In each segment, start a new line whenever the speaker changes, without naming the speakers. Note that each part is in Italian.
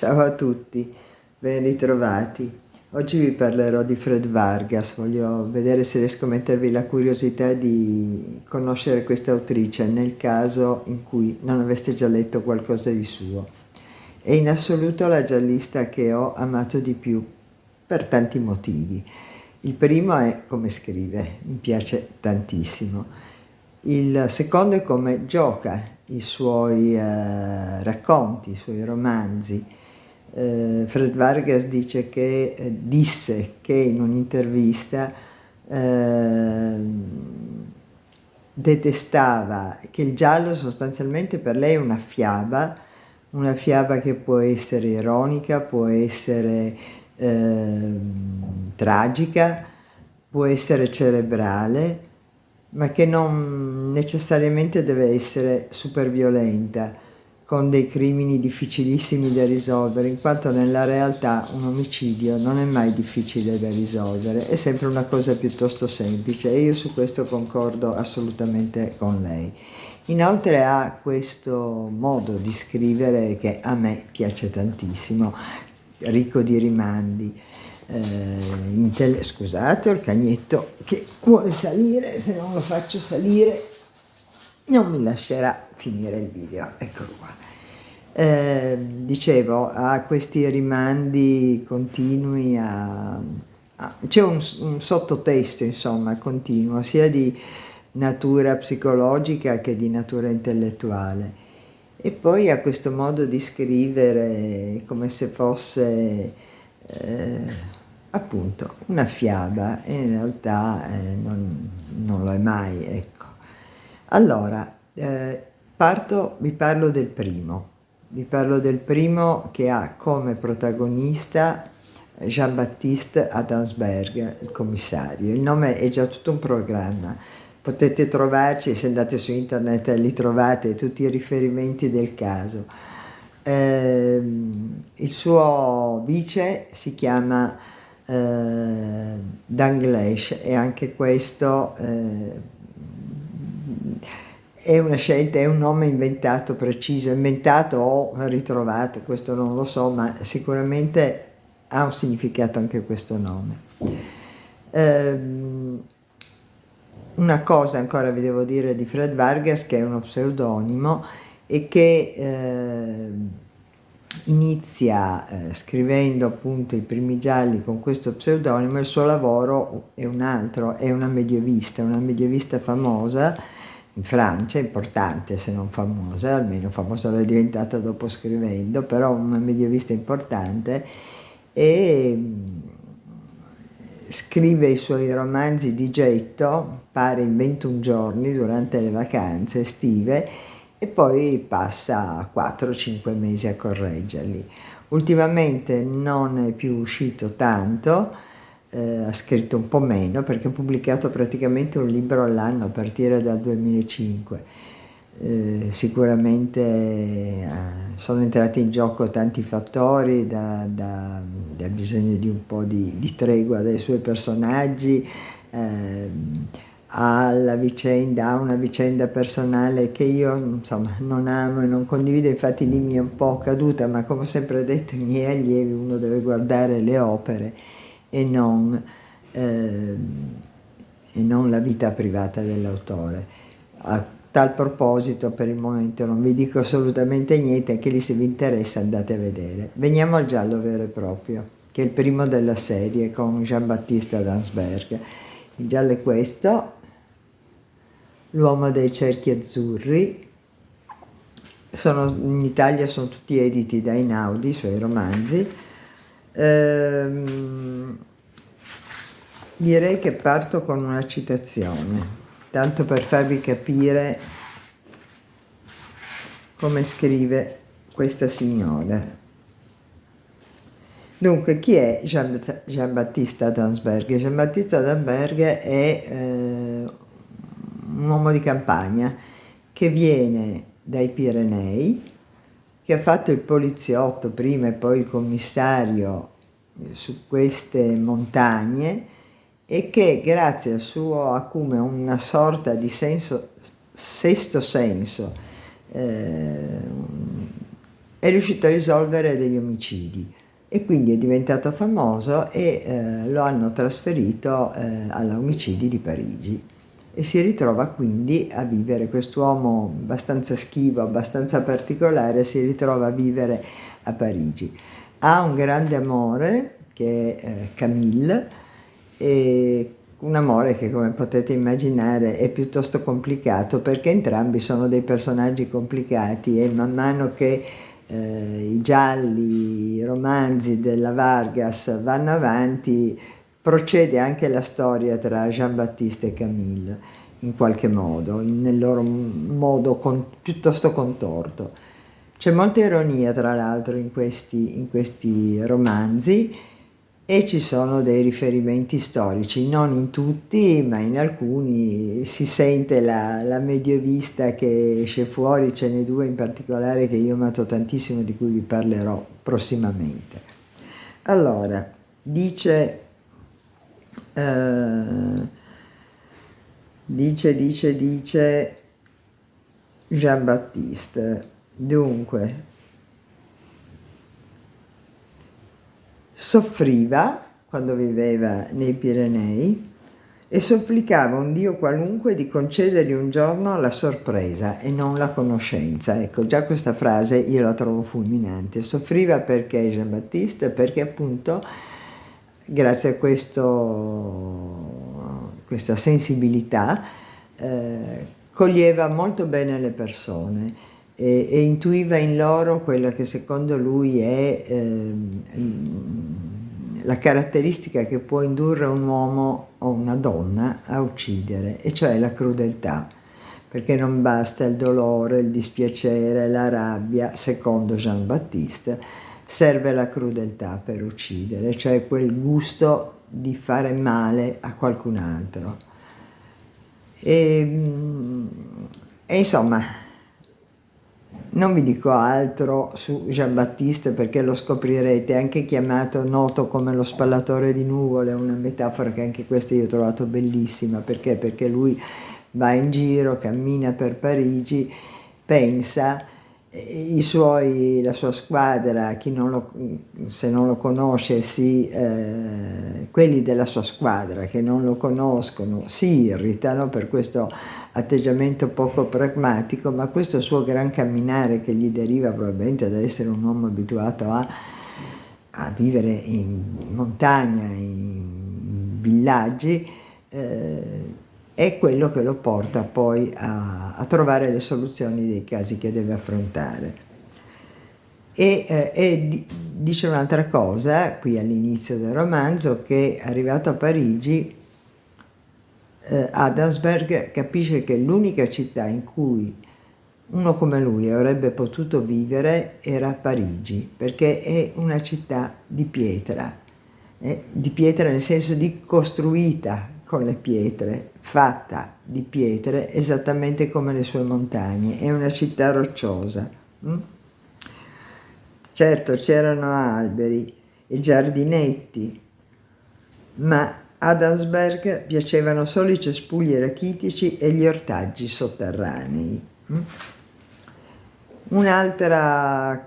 Ciao a tutti, ben ritrovati. Oggi vi parlerò di Fred Vargas. Voglio vedere se riesco a mettervi la curiosità di conoscere questa autrice, nel caso in cui non aveste già letto qualcosa di suo. È in assoluto la giallista che ho amato di più, per tanti motivi. Il primo è come scrive, mi piace tantissimo. Il secondo è come gioca i suoi racconti, i suoi romanzi. Fred Vargas disse che in un'intervista detestava, che il giallo sostanzialmente per lei è una fiaba che può essere ironica, può essere tragica, può essere cerebrale, ma che non necessariamente deve essere super violenta, con dei crimini difficilissimi da risolvere, in quanto nella realtà un omicidio non è mai difficile da risolvere, è sempre una cosa piuttosto semplice, e io su questo concordo assolutamente con lei. Inoltre ha questo modo di scrivere che a me piace tantissimo, ricco di rimandi. Scusate, ho il cagnetto che vuole salire, se non lo faccio salire non mi lascerà finire il video. Eccolo qua. Dicevo, ha questi rimandi continui c'è un sottotesto, insomma, continuo, sia di natura psicologica che di natura intellettuale. E poi ha questo modo di scrivere come se fosse appunto una fiaba, e in realtà non lo è mai, ecco. Allora, vi parlo del primo che ha come protagonista Jean-Baptiste Adamsberg, il commissario. Il nome è già tutto un programma. Potete trovarci, se andate su internet li trovate tutti i riferimenti del caso. Il suo vice si chiama Danglars, e anche questo è una scelta, è un nome inventato preciso, inventato o ritrovato, questo non lo so, ma sicuramente ha un significato anche questo nome. Una cosa ancora vi devo dire di Fred Vargas, che è uno pseudonimo e che inizia scrivendo appunto i primi gialli con questo pseudonimo. Il suo lavoro è un altro, è una medievista famosa in Francia, importante se non famosa, almeno famosa l'è diventata dopo scrivendo, però una medievista importante, e scrive i suoi romanzi di getto, pare in 21 giorni durante le vacanze estive, e poi passa 4-5 mesi a correggerli. Ultimamente non è più uscito tanto, ha scritto un po' meno perché ha pubblicato praticamente un libro all'anno a partire dal 2005. Sicuramente sono entrati in gioco tanti fattori, da bisogno di un po' di tregua dai suoi personaggi, ha una vicenda personale che io insomma non amo e non condivido, infatti lì mi è un po' caduta, ma come ho sempre detto ai miei allievi, uno deve guardare le opere e non la vita privata dell'autore. A tal proposito, per il momento non vi dico assolutamente niente, anche lì se vi interessa andate a vedere. Veniamo al giallo vero e proprio, che è il primo della serie con Jean-Baptiste Adamsberg. Il giallo è questo, L'uomo dei cerchi azzurri. In Italia sono tutti editi da Einaudi, i suoi romanzi. Direi che parto con una citazione, tanto per farvi capire come scrive questa signora. Dunque, chi è Jean-Baptiste Adamsberg? Jean-Baptiste Adamsberg è un uomo di campagna che viene dai Pirenei, che ha fatto il poliziotto prima e poi il commissario su queste montagne, e che grazie al suo acume, una sorta di sesto senso, è riuscito a risolvere degli omicidi e quindi è diventato famoso e lo hanno trasferito alla Omicidi di Parigi e si ritrova quindi a vivere, quest'uomo abbastanza schivo, abbastanza particolare, si ritrova a vivere a Parigi. Ha un grande amore che è Camille, e un amore che, come potete immaginare, è piuttosto complicato perché entrambi sono dei personaggi complicati e man mano che i gialli, i romanzi della Vargas vanno avanti, procede anche la storia tra Jean-Baptiste e Camille, in qualche modo, nel loro modo piuttosto contorto. C'è molta ironia, tra l'altro, in questi romanzi e ci sono dei riferimenti storici, non in tutti, ma in alcuni si sente la medievista che esce fuori, ce n'è due in particolare che io amato tantissimo, di cui vi parlerò prossimamente. Allora, dice Jean-Baptiste, dunque, soffriva quando viveva nei Pirenei e supplicava un Dio qualunque di concedergli un giorno la sorpresa e non la conoscenza. Ecco, già questa frase io la trovo fulminante. Soffriva perché Jean-Baptiste? Perché appunto grazie a questa sensibilità coglieva molto bene le persone e intuiva in loro quella che secondo lui è la caratteristica che può indurre un uomo o una donna a uccidere, e cioè la crudeltà, perché non basta il dolore, il dispiacere, la rabbia, secondo Jean-Baptiste, serve la crudeltà per uccidere, cioè quel gusto di fare male a qualcun altro. E insomma, non vi dico altro su Jean-Baptiste perché lo scoprirete, anche chiamato noto come lo spallatore di nuvole, una metafora che anche questa io ho trovato bellissima, perché lui va in giro, cammina per Parigi, pensa, la sua squadra, se non lo conosce, quelli della sua squadra che non lo conoscono si irritano per questo atteggiamento poco pragmatico, ma questo suo gran camminare, che gli deriva probabilmente da essere un uomo abituato a vivere in montagna, in villaggi, è quello che lo porta poi a trovare le soluzioni dei casi che deve affrontare. Dice un'altra cosa qui all'inizio del romanzo, che arrivato a Parigi Adamsberg capisce che l'unica città in cui uno come lui avrebbe potuto vivere era Parigi, perché è una città di pietra nel senso di costruita con le pietre, fatta di pietre esattamente come le sue montagne, è una città rocciosa. Certo, c'erano alberi e giardinetti, ma Adamsberg piacevano solo i cespugli rachitici e gli ortaggi sotterranei. Un'altra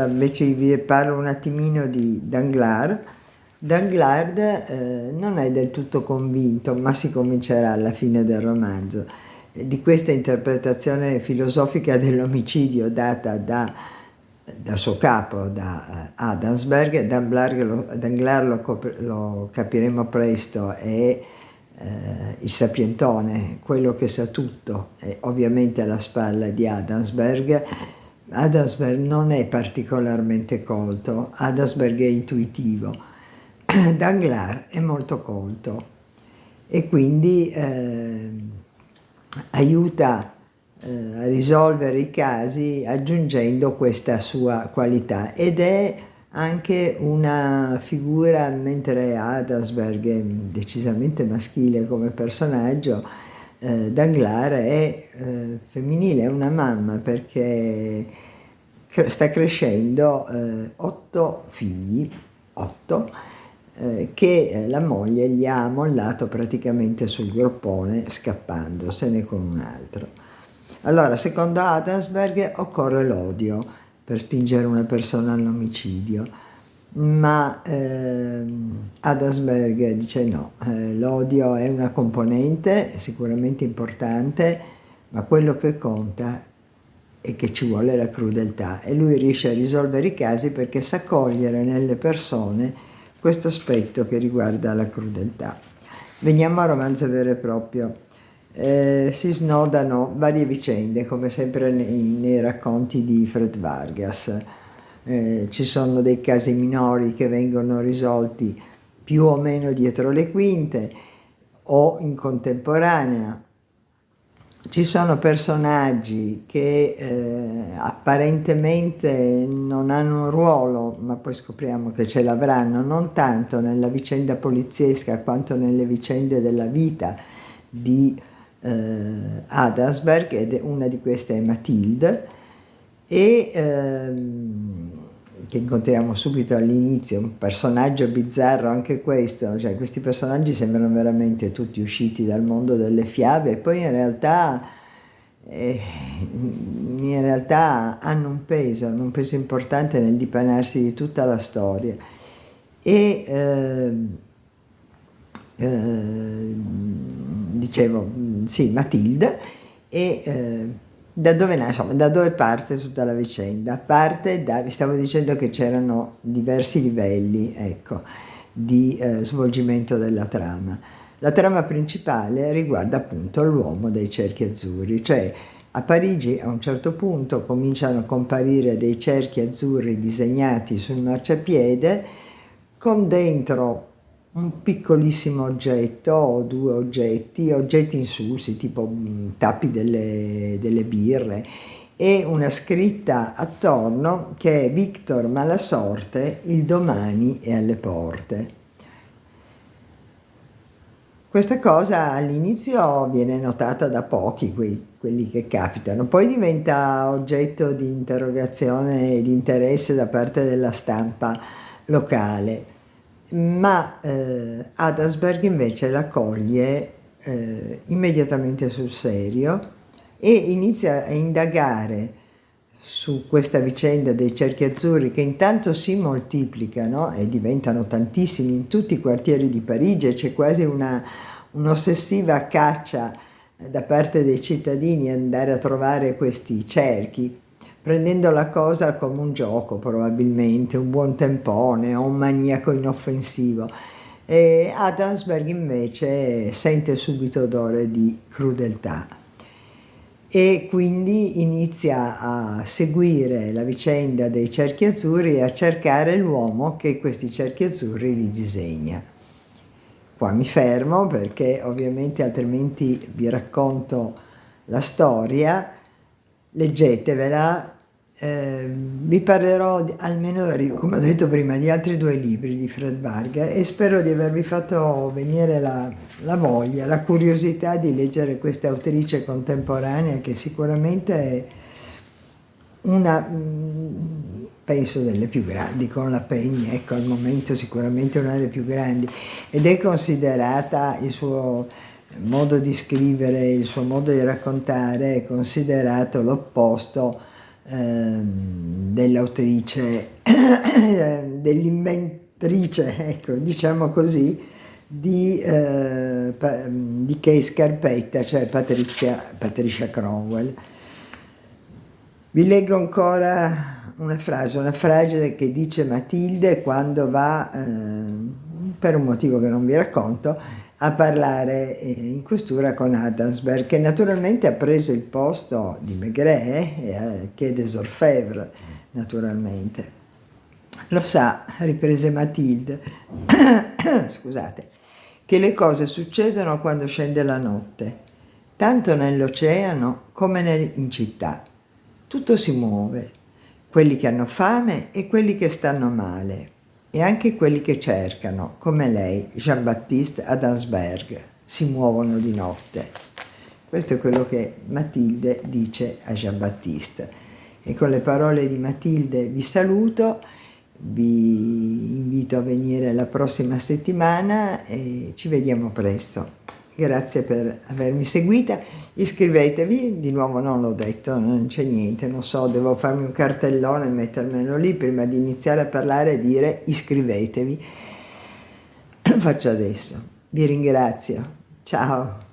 invece vi parlo un attimino di Danglars. Danglars non è del tutto convinto, ma si comincerà alla fine del romanzo, di questa interpretazione filosofica dell'omicidio data da suo capo, da Adamsberg. Danglars lo capiremo presto, è il sapientone, quello che sa tutto, è ovviamente alla spalla di Adamsberg. Adamsberg non è particolarmente colto, Adamsberg è intuitivo, Danglars è molto colto e quindi aiuta a risolvere i casi aggiungendo questa sua qualità, ed è anche una figura, mentre Adamsberg è decisamente maschile come personaggio, Danglars è femminile, è una mamma, perché sta crescendo 8 figli, che la moglie gli ha mollato praticamente sul groppone scappandosene con un altro. Allora, secondo Adamsberg occorre l'odio per spingere una persona all'omicidio, ma Adamsberg dice no, l'odio è una componente sicuramente importante, ma quello che conta è che ci vuole la crudeltà, e lui riesce a risolvere i casi perché sa cogliere nelle persone questo aspetto che riguarda la crudeltà. Veniamo al romanzo vero e proprio. Si snodano varie vicende, come sempre nei racconti di Fred Vargas. Ci sono dei casi minori che vengono risolti più o meno dietro le quinte o in contemporanea. Ci sono personaggi che apparentemente non hanno un ruolo, ma poi scopriamo che ce l'avranno, non tanto nella vicenda poliziesca quanto nelle vicende della vita di Adamsberg, ed una di queste è Mathilde, e che incontriamo subito all'inizio, un personaggio bizzarro anche questo, cioè questi personaggi sembrano veramente tutti usciti dal mondo delle fiabe, e poi in realtà hanno un peso importante nel dipanarsi di tutta la storia. E dicevo, sì, Mathilde, e da dove parte tutta la vicenda? Vi stavo dicendo che c'erano diversi livelli, ecco, di svolgimento della trama. La trama principale riguarda appunto l'uomo dei cerchi azzurri, cioè a Parigi a un certo punto cominciano a comparire dei cerchi azzurri disegnati sul marciapiede con dentro un piccolissimo oggetto o due oggetti insulsi, tipo tappi delle birre, e una scritta attorno che è Victor Malasorte, il domani è alle porte. Questa cosa all'inizio viene notata da pochi, quelli che capitano, poi diventa oggetto di interrogazione e di interesse da parte della stampa locale, ma Adamsberg invece la coglie immediatamente sul serio e inizia a indagare su questa vicenda dei cerchi azzurri, che intanto si moltiplicano e diventano tantissimi in tutti i quartieri di Parigi, e c'è quasi un'ossessiva caccia da parte dei cittadini ad andare a trovare questi cerchi, prendendo la cosa come un gioco, probabilmente un buon tempone o un maniaco inoffensivo. E Adamsberg invece sente subito odore di crudeltà e quindi inizia a seguire la vicenda dei cerchi azzurri e a cercare l'uomo che questi cerchi azzurri li disegna. Qua mi fermo perché ovviamente altrimenti vi racconto la storia, leggetevela. Vi parlerò almeno, come ho detto prima, di altri due libri di Fred Vargas, e spero di avervi fatto venire la voglia, la curiosità di leggere questa autrice contemporanea, che sicuramente è una, penso, delle più grandi, con la Penny, ecco, al momento sicuramente una delle più grandi, ed è considerata, il suo modo di scrivere, il suo modo di raccontare è considerato l'opposto dell'autrice, dell'inventrice, ecco, diciamo così, di Kay Scarpetta, cioè Patricia Cromwell. Vi leggo ancora una frase che dice Mathilde quando va, per un motivo che non vi racconto, a parlare in questura con Adamsberg, che naturalmente ha preso il posto di Maigret, che è des Orfèvres, naturalmente. Lo sa, riprese Mathilde, scusate, che le cose succedono quando scende la notte, tanto nell'oceano come in città. Tutto si muove, quelli che hanno fame e quelli che stanno male, e anche quelli che cercano, come lei, Jean-Baptiste Adamsberg, si muovono di notte. Questo è quello che Mathilde dice a Jean-Baptiste. E con le parole di Mathilde vi saluto, vi invito a venire la prossima settimana e ci vediamo presto. Grazie per avermi seguita, iscrivetevi, di nuovo non l'ho detto, non c'è niente, non so, devo farmi un cartellone e mettermelo lì prima di iniziare a parlare e dire iscrivetevi. Lo faccio adesso. Vi ringrazio. Ciao.